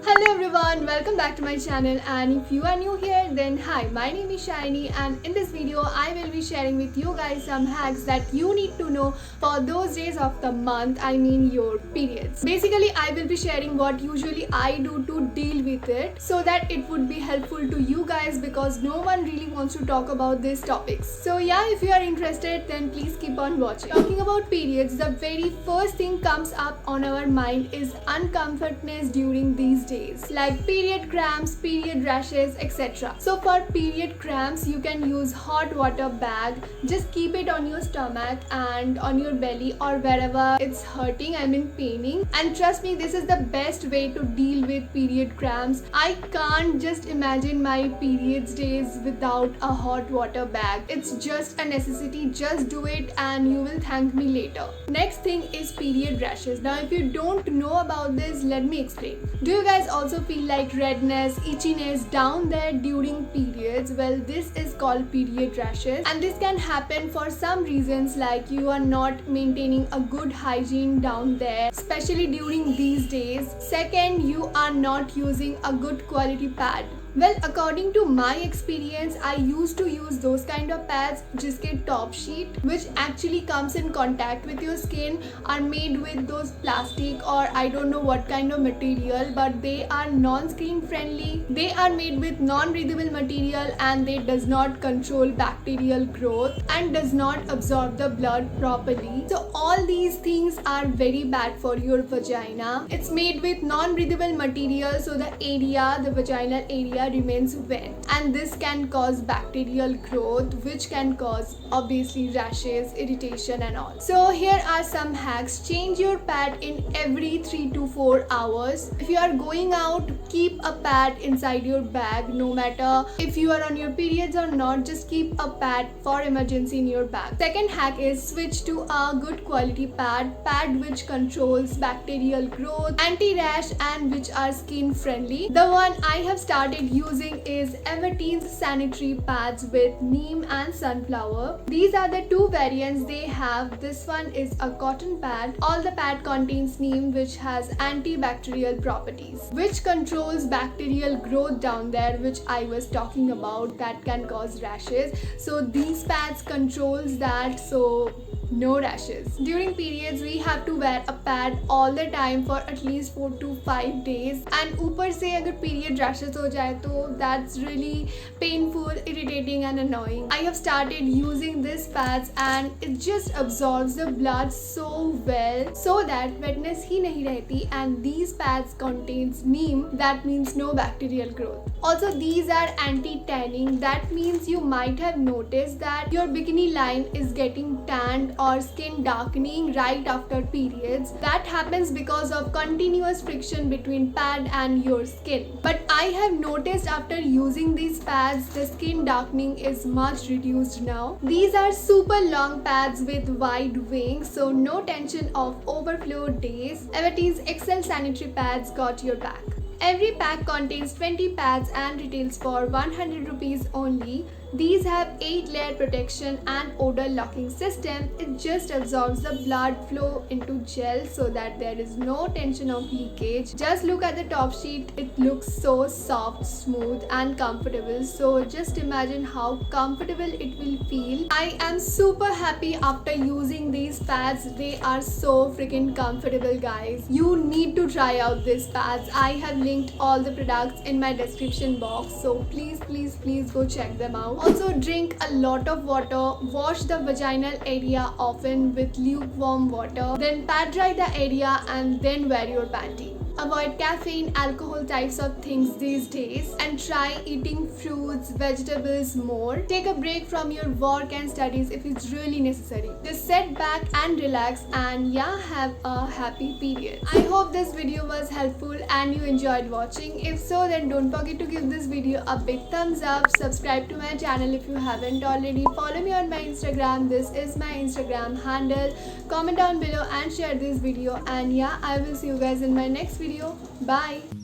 Hello everyone, welcome back to my channel, and if you are new here then hi, my name is Shiny and in this video I will be sharing with you guys some hacks that you need to know for those days of the month, I mean your periods. Basically I will be sharing what usually I do to deal with it so that it would be helpful to you guys because no one really wants to talk about these topics. So yeah, if you are interested then please keep on watching. Talking about periods, the very first thing comes up on our mind is uncomfortness during these days, like period cramps, period rashes, etc. So for period cramps you can use hot water bag. Just keep it on your stomach and on your belly or wherever it's hurting, I mean paining, and trust me, this is the best way to deal with period cramps. I can't just imagine my periods days without a hot water bag. It's just a necessity. Just do it and you will thank me later. Next thing is period rashes. Now if you don't know about this, let me explain. Do you guys also feel like redness, itchiness down there during periods? Well, this is called period rashes, and this can happen for some reasons, like you are not maintaining a good hygiene down there, especially during these days. Second, you are not using a good quality pad. Well, according to my experience, I used to use those kind of pads जिसके top sheet which actually comes in contact with your skin are made with those plastic or I don't know what kind of material, but they are non-skin friendly. They are made with non-breathable material and they does not control bacterial growth and does not absorb the blood properly. So all these things are very bad for your vagina. It's made with non-breathable material, so the vaginal area remains wet, and this can cause bacterial growth which can cause obviously rashes, irritation and all. So here are some hacks. Change your pad in every 3 to 4 hours. If you are going out, keep a pad inside your bag. No matter if you are on your periods or not, just keep a pad for emergency in your bag. Second hack is switch to a good quality pad which controls bacterial growth, anti-rash and which are skin friendly. The one I have started using is Everteen's sanitary pads with neem and sunflower. These are the two variants they have. This one is a cotton pad. All the pad contains neem which has antibacterial properties which controls bacterial growth down there, which I was talking about, that can cause rashes. So these pads controls that, so no rashes. During periods we have to wear a pad all the time for at least 4 to 5 days, and ऊपर से अगर period rashes हो जाए तो that's really painful, irritating and annoying. I have started using these pads and it just absorbs the blood so well so that wetness ही नहीं रहती, and these pads contains neem, that means no bacterial growth. Also these are anti-tanning. That means you might have noticed that your bikini line is getting tanned or skin darkening right after periods. That happens because of continuous friction between pad and your skin. But I have noticed after using these pads, the skin darkening is much reduced now. These are super long pads with wide wings, so no tension of overflow days. Everteen's XL sanitary pads got your back. Every pack contains 20 pads and retails for 100 rupees only. These have 8-layer protection and odor locking system. It just absorbs the blood flow into gel so that there is no tension of leakage. Just look at the top sheet. It looks so soft, smooth and comfortable. So just imagine how comfortable it will feel. I am super happy after using these pads. They are so freaking comfortable, guys. You need to try out these pads. I have linked all the products in my description box, so please go check them out. Also drink a lot of water. Wash the vaginal area often with lukewarm water. Then pat dry the area and then wear your panty. Avoid caffeine, alcohol types of things these days and try eating fruits, vegetables more. Take a break from your work and studies if it's really necessary. Just sit back and relax and yeah, have a happy period. I hope this video was helpful and you enjoyed watching. If so, then don't forget to give this video a big thumbs up. Subscribe to my channel if you haven't already. Follow me on my Instagram. This is my Instagram handle. Comment down below and share this video, and yeah, I will see you guys in my next video. Bye.